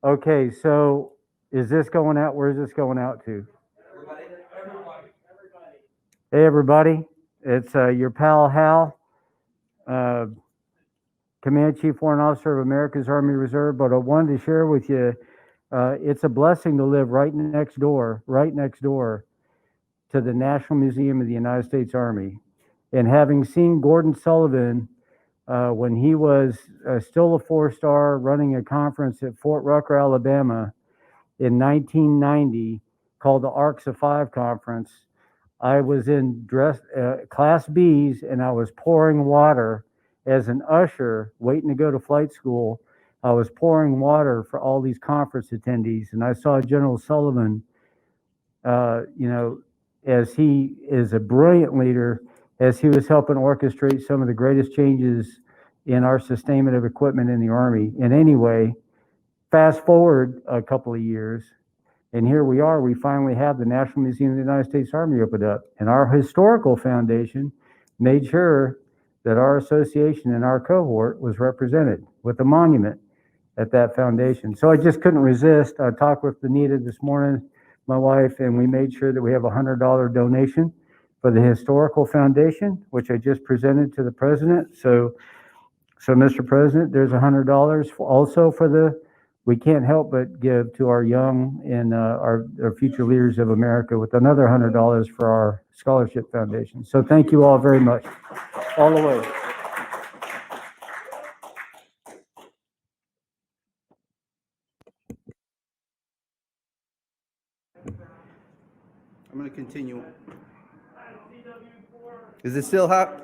Okay, so is this going out? Where is this going out to? Hey, everybody. It's your pal Hal, uh, Command Chief Warrant Officer of America's Army Reserve. But I wanted to share with you, it's a blessing to live right next door to the National Museum of the United States Army. And having seen Gordon Sullivan when he was still a four-star running a conference at Fort Rucker, Alabama in 1990 called the Arcs of Five Conference. I was in Class B's and I was pouring water as an usher waiting to go to flight school. I was pouring water for all these conference attendees, and I saw General Sullivan, you know, as he is a brilliant leader, as he was helping orchestrate some of the greatest changes in our sustainment of equipment in the Army. And anyway, fast forward a couple of years, and here we are. We finally have the National Museum of the United States Army opened up. And our historical foundation made sure that our association and our cohort was represented with a monument at that foundation. So I just couldn't resist. I talked with Benita this morning, my wife, and we made sure that we have a $100 donation for the historical foundation, which I just presented to the president. So Mr. President, there's $100 also for the, we can't help but give to our young and our future leaders of America with another $100 for our scholarship foundation. So thank you all very much, all the way. I'm going to continue. Is it still hot?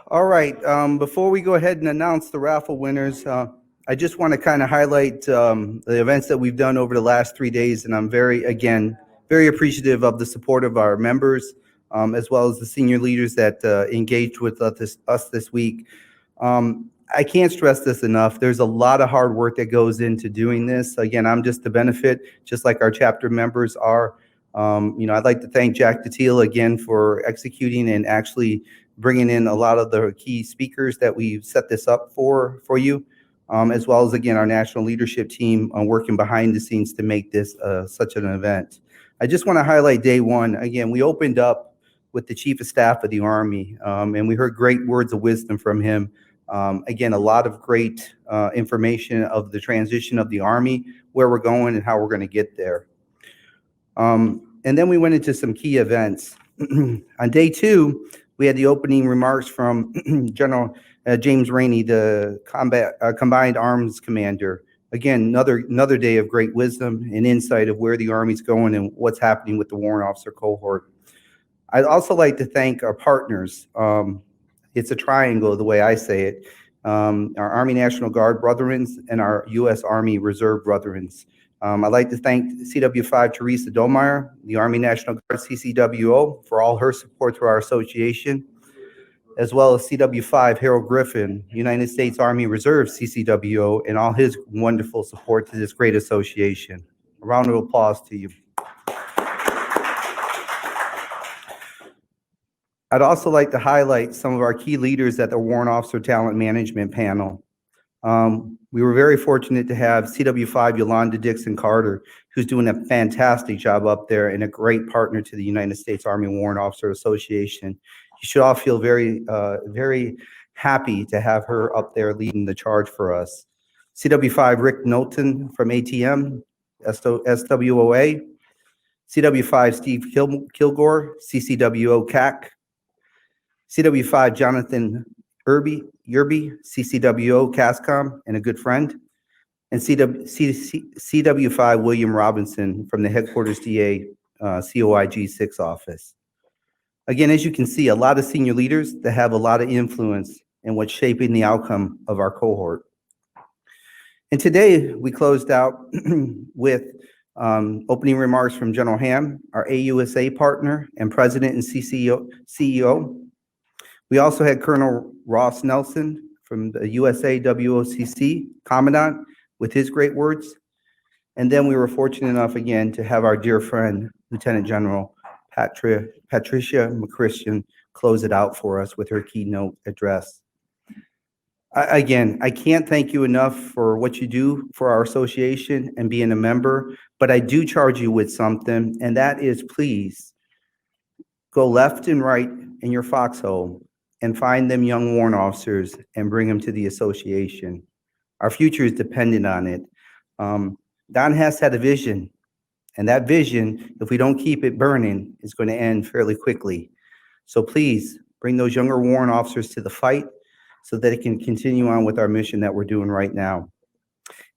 All right. Before we go ahead and announce the raffle winners, I just want to kind of highlight the events that we've done over the last 3 days, and I'm very appreciative of the support of our members, as well as the senior leaders that engaged with us this week. I can't stress this enough. There's a lot of hard work that goes into doing this. Again, I'm just the benefit, just like our chapter members are. I'd like to thank Jack Datil again for executing and actually bringing in a lot of the key speakers that we've set this up for you, as well as, again, our national leadership team working behind the scenes to make this such an event. I just want to highlight day one. Again, we opened up with the Chief of Staff of the Army, and we heard great words of wisdom from him. Again, a lot of great information of the transition of the Army, where we're going and how we're going to get there. And then we went into some key events. On day two, we had the opening remarks from General James Rainey, the Combined Arms Commander. Again, another day of great wisdom and insight of where the Army's going and what's happening with the Warrant Officer cohort. I'd also like to thank our partners. It's a triangle, the way I say it. Our Army National Guard brethren and our U.S. Army Reserve brethren. I'd like to thank CW5 Teresa Domeyer, the Army National Guard CCWO, for all her support to our association, as well as CW5 Harold Griffin, United States Army Reserve CCWO, and all his wonderful support to this great association. A round of applause to you. I'd also like to highlight some of our key leaders at the Warrant Officer Talent Management Panel. We were very fortunate to have CW5 Yolanda Dixon Carter, who's doing a fantastic job up there and a great partner to the United States Army Warrant Officer Association. You should all feel very happy to have her up there leading the charge for us. CW5 Rick Knowlton from ATM, SWOA. CW5 Steve Kilgore, CCWO CAC. CW5 Jonathan Yerby, CCWO CASCOM, and a good friend. And CW5 William Robinson from the Headquarters DA COIG 6 office. Again, as you can see, a lot of senior leaders that have a lot of influence in what's shaping the outcome of our cohort. And today we closed out with opening remarks from General Ham, our AUSA partner and president and CEO. We also had Colonel Ross Nelson from the USA WOCC Commandant with his great words. And then we were fortunate enough again to have our dear friend, Lieutenant General Patricia McChristian, close it out for us with her keynote address. Again, I can't thank you enough for what you do for our association and being a member, but I do charge you with something, and that is please go left and right in your foxhole and find them young warrant officers and bring them to the association. Our future is dependent on it. Don Hess had a vision, and that vision, if we don't keep it burning, is going to end fairly quickly. So please bring those younger warrant officers to the fight so that it can continue on with our mission that we're doing right now.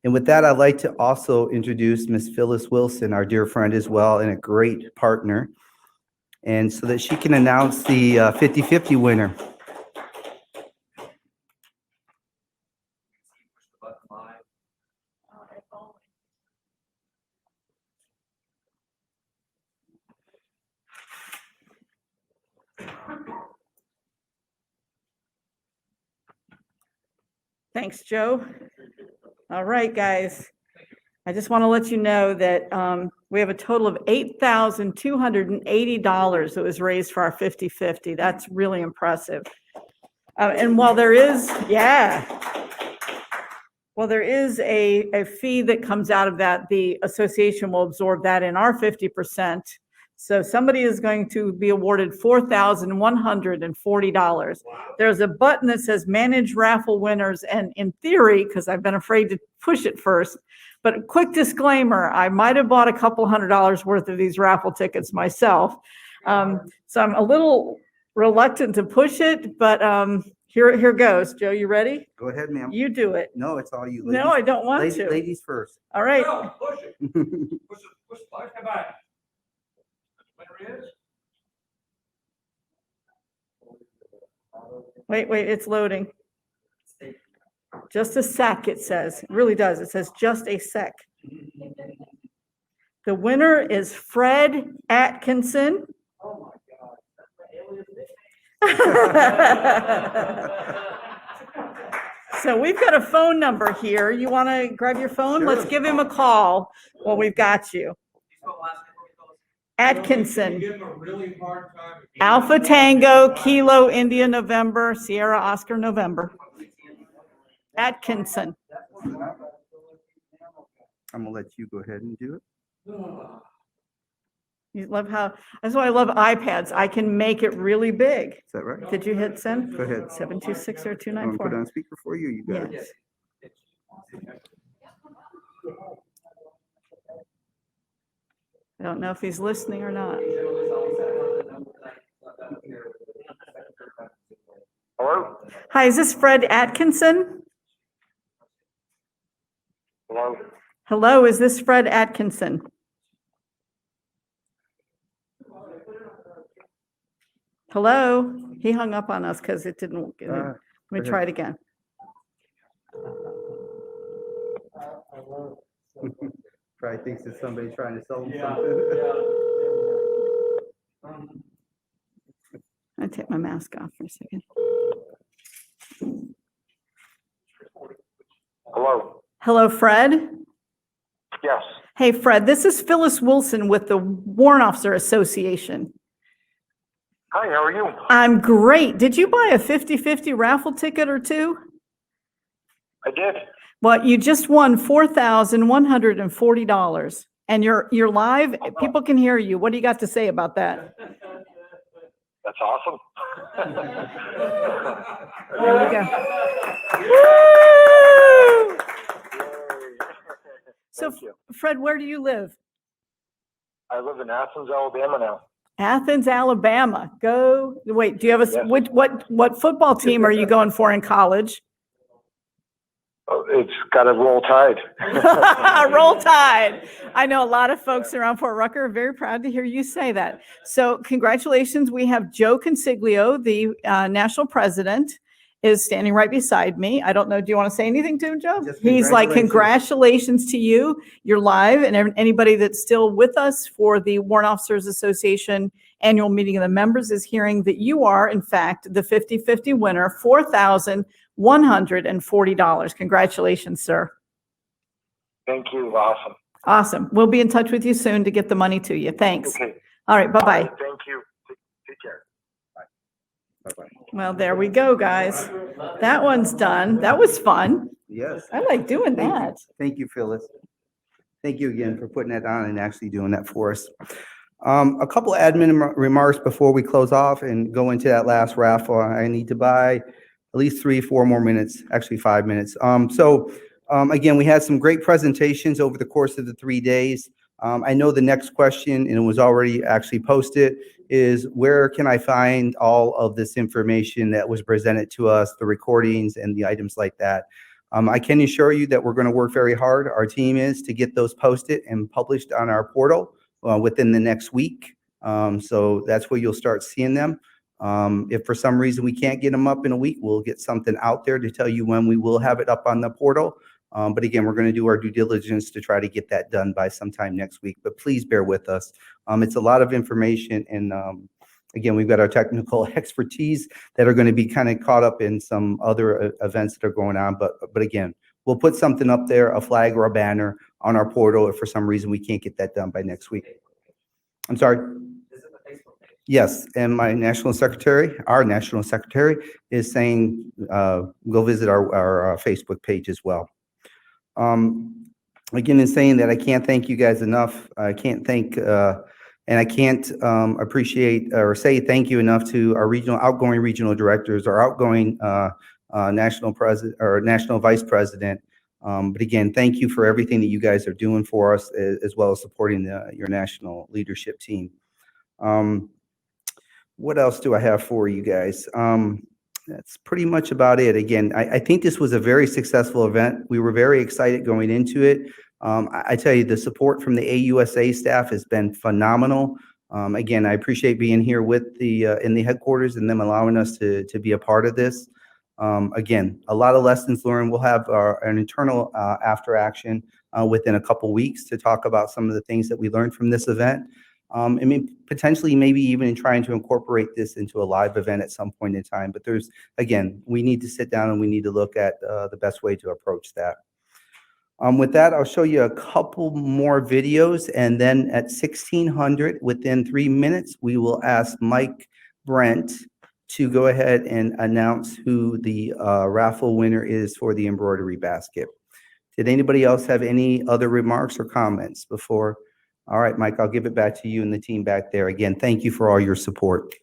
And with that, I'd like to also introduce Ms. Phyllis Wilson, our dear friend as well, and a great partner, and so that she can announce the 50-50 winner. Thanks, Joe. All right, guys. I just want to let you know that we have a total of $8,280 that was raised for our 50-50. That's really impressive. And while there is, well, there is a fee that comes out of that, the association will absorb that in our 50%. So somebody is going to be awarded $4,140. Wow. There's a button that says manage raffle winners. And in theory, because I've been afraid to push it first, but a quick disclaimer, I might have bought a couple $100 worth of these raffle tickets myself. So I'm a little reluctant to push it, but here goes. Joe, you ready? Go ahead, ma'am. You do it. No, it's all you. Ladies. No, I don't want to. Ladies first. All right. No, push it. Push the button. Come on. Winner is? Wait, it's loading. Just a sec, it says. It really does. It says just a sec. The winner is Fred Atkinson. Oh my So we've got a phone number here. You want to grab your phone? Sure. Let's give him a call. Well, we've got you. Atkinson. Give him a really hard time. Alpha Tango, Kilo, India, November, Sierra, Oscar, November. Atkinson. I'm gonna let you go ahead and do it. You love how, that's why I love iPads. I can make it really big. Is that right? Did you hit send? Go ahead. 7260294. I'm gonna put it on speaker for you. You got Yes. it. I don't know if he's listening or not. Hello? Hi, is this Fred Atkinson? Hello? Hello, is this Fred Atkinson? Hello? He hung up on us because it didn't. Let me try it again. Probably thinks it's somebody trying to sell him something. I take my mask off for a second. Hello? Hello, Fred. Yes. Hey, Fred, this is Phyllis Wilson with the Warrant Officer Association. Hi, how are you? I'm great. Did you buy a 50-50 raffle ticket or two? I did. Well, you just won $4,140, and you're live. People can hear you. What do you got to say about that? That's awesome. There we go. Woo! So, Thank you. Fred, where do you live? I live in Athens, Alabama now. Athens, Alabama. Go. Wait, do you have a Yes. what football team are you going for in college? Oh, it's got to roll tide. Roll Tide. I know a lot of folks around Fort Rucker are very proud to hear you say that. So congratulations. We have Joe Consiglio, the national president, is standing right beside me. I don't know. Do you want to say anything to him, Joe? Just He's like, congratulations to you. You're live. And anybody that's still with us for the Warrant Officers Association annual meeting of the members is hearing that you are, in fact, the 50-50 winner, $4,140. Congratulations, sir. Thank you. Awesome. Awesome. We'll be in touch with you soon to get the money to you. Thanks. Okay. All right. Bye-bye. Thank you. Take care. Bye-bye. Well, there we go, guys. That one's done. That was fun. Yes. I like doing Thank you. that. Thank you, Phyllis. Thank you again for putting that on and actually doing that for us. A couple admin remarks before we close off and go into that last raffle. I need to buy at least 3-4 more minutes, actually 5 minutes. Again, we had some great presentations over the course of the 3 days. I know the next question, and it was already actually posted, is where can I find all of this information that was presented to us, the recordings and the items like that? I can assure you that we're going to work very hard. Our team is to get those posted and published on our portal within the next week. So that's where you'll start seeing them. If for some reason we can't get them up in a week, we'll get something out there to tell you when we will have it up on the portal. But again, we're going to do our due diligence to try to get that done by sometime next week. But please bear with us. It's a lot of information. And again, we've got our technical expertise that are going to be kind of caught up in some other events that are going on. But again, we'll put something up there, a flag or a banner on our portal if for some reason we can't get that done by next week. I'm sorry. Yes, and our national secretary is saying go visit our Facebook page as well. Again, in saying that, I can't thank you guys enough. I can't thank and I can't appreciate or say thank you enough to our outgoing regional directors, our outgoing national president or national vice president. But again, thank you for everything that you guys are doing for us, as well as supporting your national leadership team. What else do I have for you guys? That's pretty much about it. Again, I think this was a very successful event. We were very excited going into it. I tell you, the support from the AUSA staff has been phenomenal. Again, I appreciate being here with in the headquarters and them allowing us to be a part of this. Again, a lot of lessons learned. We'll have an internal after action within a couple weeks to talk about some of the things that we learned from this event. I mean, potentially maybe even trying to incorporate this into a live event at some point in time. But again, we need to sit down and we need to look at the best way to approach that. With that, I'll show you a couple more videos, and then at 1600, within 3 minutes, we will ask Mike Brent to go ahead and announce who the raffle winner is for the embroidery basket. Did anybody else have any other remarks or comments before? All right, Mike, I'll give it back to you and the team back there. Again, thank you for all your support.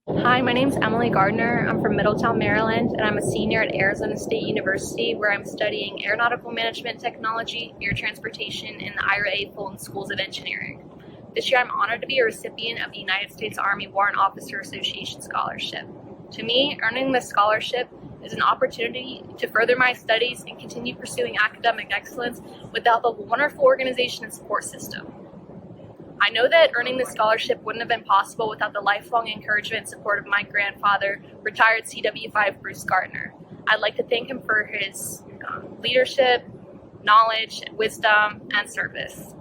Hi, my name's Emily Gardner. I'm from Middletown, Maryland, and I'm a senior at Arizona State University, where I'm studying aeronautical management technology, air transportation, and the Ira A. Fulton Schools of Engineering. This year, I'm honored to be a recipient of the United States Army Warrant Officer Association Scholarship. To me, earning this scholarship is an opportunity to further my studies and continue pursuing academic excellence without the wonderful organization and support system. I know that earning this scholarship wouldn't have been possible without the lifelong encouragement and support of my grandfather, retired CW5 Bruce Gardner. I'd like to thank him for his leadership, knowledge, wisdom, and service.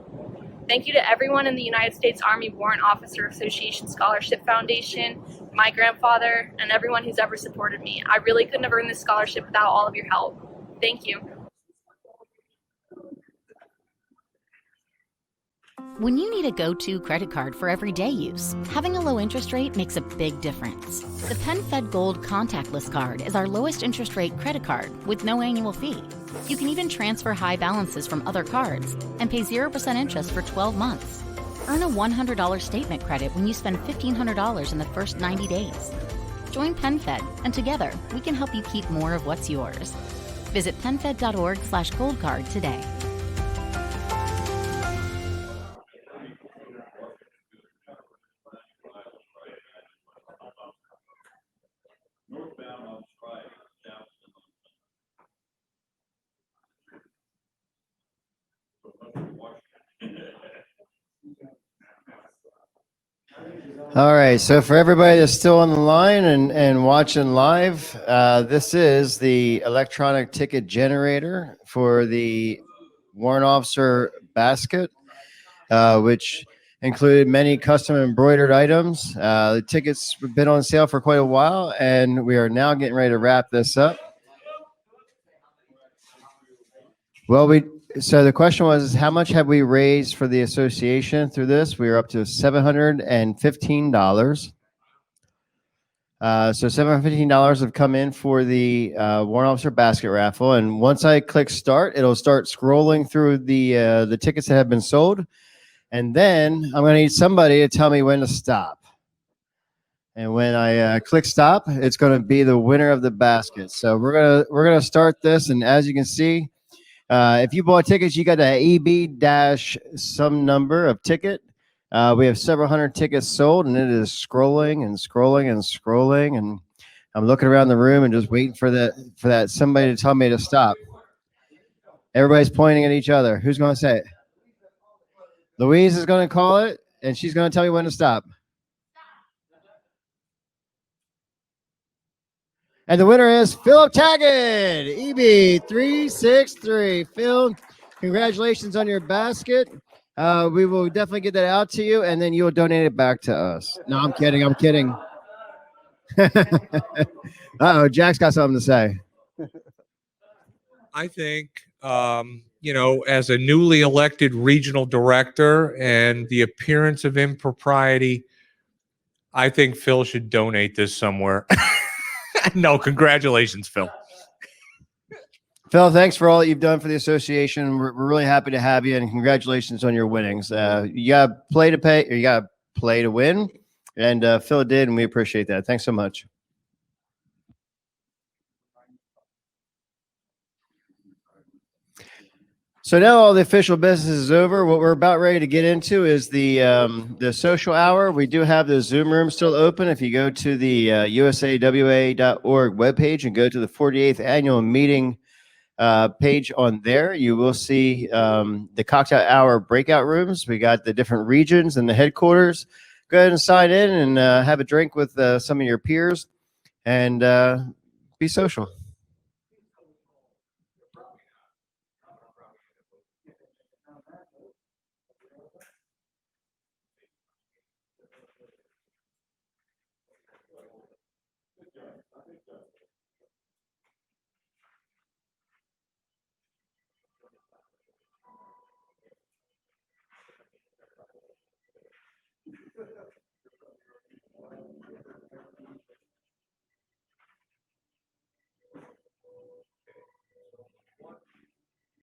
Thank you to everyone in the United States Army Warrant Officer Association Scholarship Foundation, my grandfather, and everyone who's ever supported me. I really couldn't have earned this scholarship without all of your help. Thank you. When you need a go-to credit card for everyday use, having a low interest rate makes a big difference. The PenFed Gold Contactless Card is our lowest interest rate credit card with no annual fee. You can even transfer high balances from other cards and pay 0% interest for 12 months. Earn a $100 statement credit when you spend $1,500 in the first 90 days. Join PenFed, and together we can help you keep more of what's yours. Visit penfed.org/goldcard today. All right, so for everybody that's still on the line and watching live, this is the electronic ticket generator for the warrant officer basket, which included many custom embroidered items. The tickets have been on sale for quite a while, and we are now getting ready to wrap this up. Well, so the question was, how much have we raised for the association through this? We are up to $715. So $715 have come in for the warrant officer basket raffle, and once I click start, it'll start scrolling through the tickets that have been sold, and then I'm going to need somebody to tell me when to stop. And when I click stop, it's going to be the winner of the basket. So we're gonna start this, and as you can see, if you bought tickets, you got an EB dash some number of ticket. We have several hundred tickets sold, and it is scrolling and scrolling and scrolling, and I'm looking around the room and just waiting for that somebody to tell me to stop. Everybody's pointing at each other. Who's going to say it? Louise is going to call it, and she's going to tell me when to stop. And the winner is Philip Taggett, EB363. Phil, congratulations on your basket. We will definitely get that out to you, and then you will donate it back to us. No, I'm kidding. I'm kidding. Uh-oh, Jack's got something to say. I think, as a newly elected regional director and the appearance of impropriety, I think Phil should donate this somewhere. No, congratulations, Phil. Phil, thanks for all that you've done for the association. We're really happy to have you, and congratulations on your winnings. You got to play to pay, or you got to play to win, and Phil did, and we appreciate that. Thanks so much. So now all the official business is over. What we're about ready to get into is the social hour. We do have the Zoom room still open. If you go to the usawa.org webpage and go to the 48th annual meeting page on there, you will see the cocktail hour breakout rooms. We got the different regions and the headquarters. Go ahead and sign in and have a drink with some of your peers and be social.